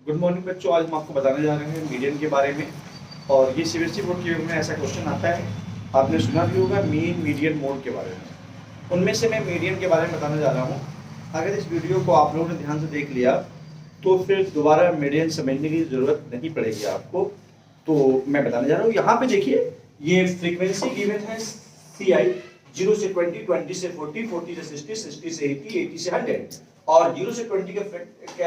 Good morning बच्चों। आज हम आपको बताने जा रहे हैं मीडियन के बारे में। और ये सीबीएसई बोर्ड के में ऐसा क्वेश्चन आता है, आपने सुना भी होगा मीन मीडियन मोड के बारे में। उनमें से मैं मीडियन के बारे में बताने जा रहा हूँ। अगर इस वीडियो को आप लोगों ने ध्यान से देख लिया तो फिर दोबारा मीडियन समझने की ज़रूरत नहीं पड़ेगी आपको। तो मैं बताने जा रहा हूँ, यहाँ पे देखिए ये फ्रीक्वेंसी गिवन है सी आई 0 से 20, 20 से 40, 40 से 60, 60 से 80, 80 से 100 और 0 से 20 का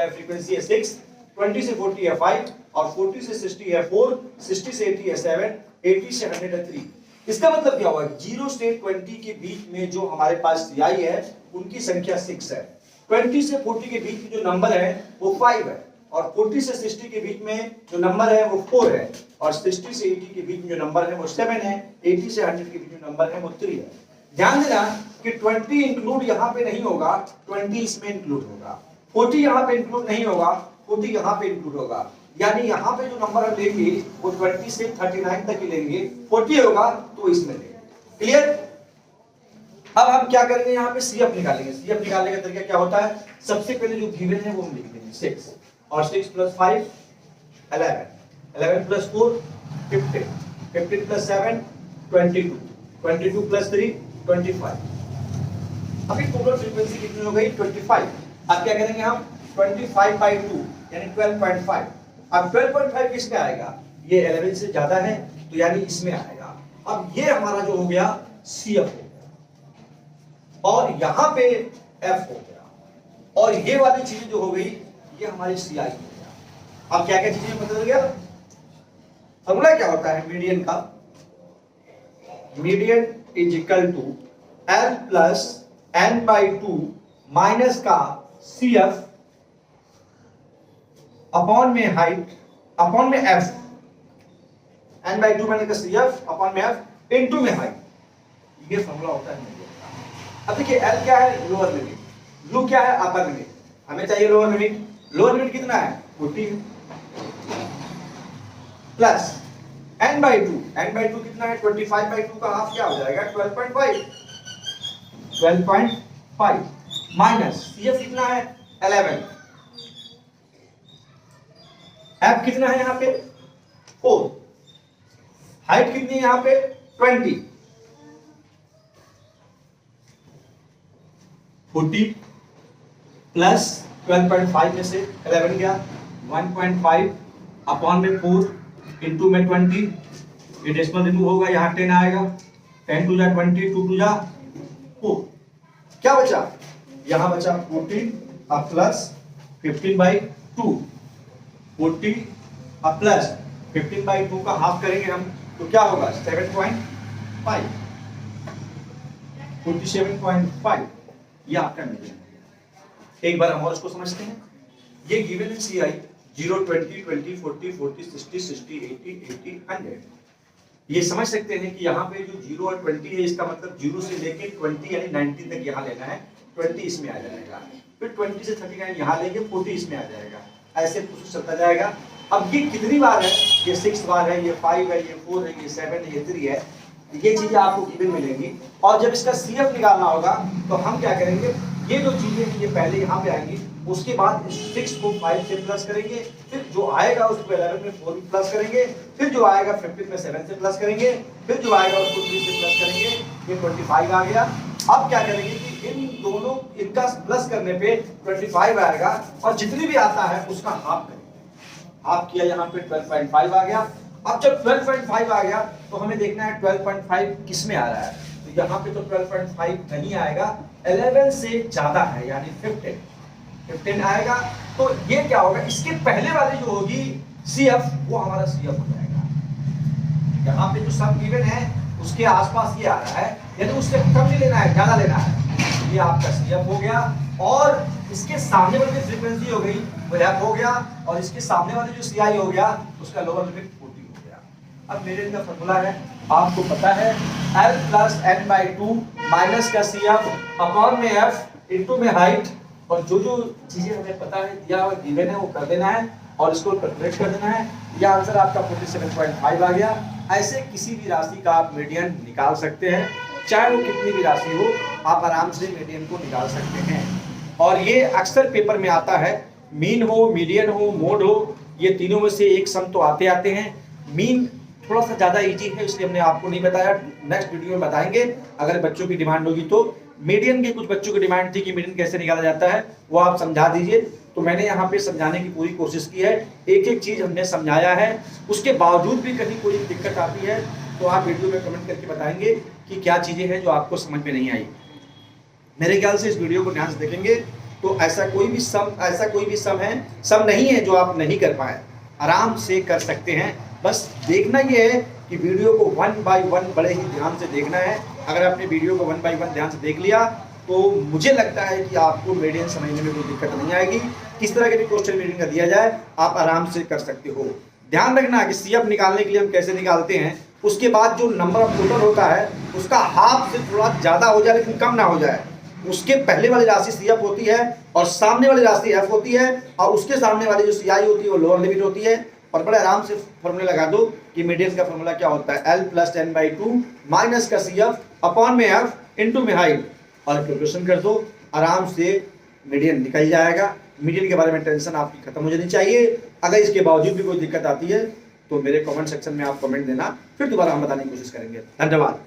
फ्रीक्वेंसी है 6, 20 से 40 है 5 और 40 से 60 है 4, 60 से 80 है 7, 80 से 100 है 3। इसका मतलब क्या हुआ? 0 से 20 के बीच में जो हमारे पास CI है उनकी संख्या 6 है। 20 से 40 के बीच में जो नंबर है वो 5 है और 40 से 60 के बीच में जो नंबर है वो 4 है और 60 से 80 के बीच में जो नंबर है वो 7 है। 80 से 100 के बीच में नंबर है वो 3 है। ध्यान देना कि 20 इंक्लूड यहाँ पे नहीं होगा, 20 इसमें इंक्लूड होगा। 40 यहाँ पे इंक्लूड नहीं होगा, 40 यहाँ पे इंक्लूड होगा। यानी यहाँ पे जो नंबर हम लेंगे वो 20 से 39 तक ही लेंगे, 40 होगा तो इसमें लेंगे। क्लियर? अब हम क्या करेंगे, यहाँ पे CF निकालेंगे। CF निकालने का तरीका क्या होता है? सबसे पहले जो गिवन है वो हम लिख देंगे 6 और 6 + 5 11, 11 + 4 15, 15 + 7 22, 22 + 3 25। अभी टोटल फ्रीक्वेंसी कितनी हो गई? 25। अब क्या करेंगे हम? 25/2 यानी 12.5। अब 12.5 किसमें आएगा? ये 11 से ज्यादा है तो यानी इसमें आएगा। अब ये हमारा जो हो गया CF हो गया और यहां पे F हो गया और ये वाली चीजें जो हो गई ये हमारी CI हो गया। अब क्या क्या चीजें बदल गया? फॉर्मूला क्या होता है मीडियन का? Median is equal to L + n/2 minus का CF अपॉन में हाइट अपॉन में F, n/2 माइनस का CF अपॉन में F इनटू में हाइट। ये फॉर्मूला होता है मीडियन का। अब देखिए L क्या है? लोअर लिमिट, U क्या है? Upper limit. हमें चाहिए लोअर लिमिट। लोअर लिमिट कितना है? 40 प्लस n/2, n/2 कितना है? 25/2 का हाफ क्या हो जाएगा? 12.5, 12.5 माइनस CF कितना है? 11, F कितना है यहाँ पे? 4, हाइट कितनी है यहाँ पे? 20, 40 प्लस 12.5 में से 11 गया 1.5 अपॉन में 4 इंटू में 20, ये डेसिमल रिमूव होगा, यहाँ 10 आएगा, 10 टू जा 20, 2 टू जा 4। क्या बचा? यहाँ बचा 14 अब प्लस 15/2, 40 अब प्लस 15/2 का हाफ करेंगे हम तो क्या होगा? 7.5, 47.5। ये आपका मीडियन है। एक बार हम और इसको समझते हैं। ये गिवन है CI 0, 20, 20, 40, 40, 60, 60, 80, 80, 100। ये समझ सकते हैं कि यहाँ पे जो 0 और 20 है इसका मतलब 0 से लेके 20 यानी 90 तक यहाँ लेना है, 20 इसमें आ जाएगा, फिर 20 से 39 यहाँ लेंगे, 40 इसमें आ जाएगा, ऐसे प्रोसेस चलता जाएगा। अब ये कितनी बार है? ये 6 बार है, ये 5 है, ये 4 है, ये 7 है, ये 3 है। ये चीजें आपको गिवन मिलेंगी और जब इसका CF निकालना होगा तो हम क्या करेंगे? ये जो चीजें ये पहले यहाँ पे आएंगी, उसके बाद 6 को 5 से प्लस करेंगे, फिर जो आएगा उसको 11 में 4 प्लस करेंगे, फिर जो आएगा 15 में 7 से प्लस करेंगे, फिर जो आएगा उसको 3 से प्लस करेंगे, ये 25 आ गया। अब क्या करेंगे कि इन दोनों इनका प्लस करने पे 25 आएगा और जितनी भी आता है उसका हाफ करेंगे। हाफ किया, यहाँ पे 12.5 आ गया। अब जब 12.5 आ गया तो हमें देखना है 12.5 किस में आ रहा है। तो यहाँ पे तो 12.5 नहीं आएगा, 11 से ज्यादा है यानी 15 आएगा। तो ये क्या होगा? इसके पहले वाली जो होगी CF वो हमारा CF हो जाएगा। यहाँ पे जो सब गिवन है उसके आसपास ये आ रहा है, यानी उससे कम नहीं लेना है, ज्यादा लेना है। ये आपका CF हो गया और इसके सामने वाली फ्रीक्वेंसी हो गई वो F हो गया और इसके सामने वाली जो CI हो गया उसका लोअर लिमिट 40 हो गया। अब मेरे का फॉर्मूला है, आपको पता है, L + n/2 माइनस का CF अपॉन में F इंटू में हाइट, और जो जो चीजें हमें पता है दिया हुआ गिवन है वो कर देना है और इसको कैलकुलेट कर देना है। यह आंसर आपका 47.5 आ गया। ऐसे किसी भी राशि का आप मीडियन निकाल सकते हैं, चाहे वो कितनी भी राशि हो, आप आराम से मीडियन को निकाल सकते हैं। और ये अक्सर पेपर में आता है, मीन हो, मीडियन हो, मोड हो, ये तीनों में से एक सम तो आते आते हैं। मीन थोड़ा सा ज़्यादा इजी है, इसलिए हमने आपको नहीं बताया, नेक्स्ट वीडियो में बताएंगे अगर बच्चों की डिमांड होगी तो। मीडियन की कुछ बच्चों की डिमांड थी कि मीडियन कैसे निकाला जाता है, वो आप समझा दीजिए, तो मैंने यहाँ पे समझाने की पूरी कोशिश की है, एक एक चीज़ हमने समझाया है। उसके बावजूद भी कहीं कोई दिक्कत आती है तो आप वीडियो में कमेंट करके बताएंगे कि क्या चीज़ें हैं जो आपको समझ में नहीं आई। मेरे ख्याल से इस वीडियो को ध्यान से देखेंगे तो ऐसा कोई भी सम है, सम नहीं है जो आप नहीं कर पाए, आराम से कर सकते हैं। बस देखना ये है कि वीडियो को 1 बाय 1 बड़े ही ध्यान से देखना है। अगर आपने वीडियो को 1 बाय 1 ध्यान से देख लिया तो मुझे लगता है कि आपको मीडियन समझने में कोई दिक्कत नहीं आएगी। किस तरह के भी क्वेश्चन मीडियन का दिया जाए आप आराम से कर सकते हो। ध्यान रखना कि CF निकालने के लिए हम कैसे निकालते हैं, उसके बाद जो नंबर ऑफ टोटल होता है उसका हाफ से थोड़ा ज़्यादा हो जाए लेकिन कम ना हो जाए। उसके पहले वाली राशि CF होती है और सामने वाली राशि F होती है, और उसके सामने वाली जो CI होती है वो लोअर लिमिट होती है। और बड़े आराम से फॉर्मूला लगा दो कि मीडियन का फॉर्मूला क्या होता है, L + n/2 माइनस का CF अपॉन में F इंटू में हाइट, और कैलकुलेशन कर दो, आराम से मीडियन निकल जाएगा। मीडियन के बारे में टेंशन आपकी खत्म हो जानी चाहिए। अगर इसके बावजूद भी कोई दिक्कत आती है तो मेरे कमेंट सेक्शन में आप कमेंट देना, फिर दोबारा हम बताने की कोशिश करेंगे। धन्यवाद।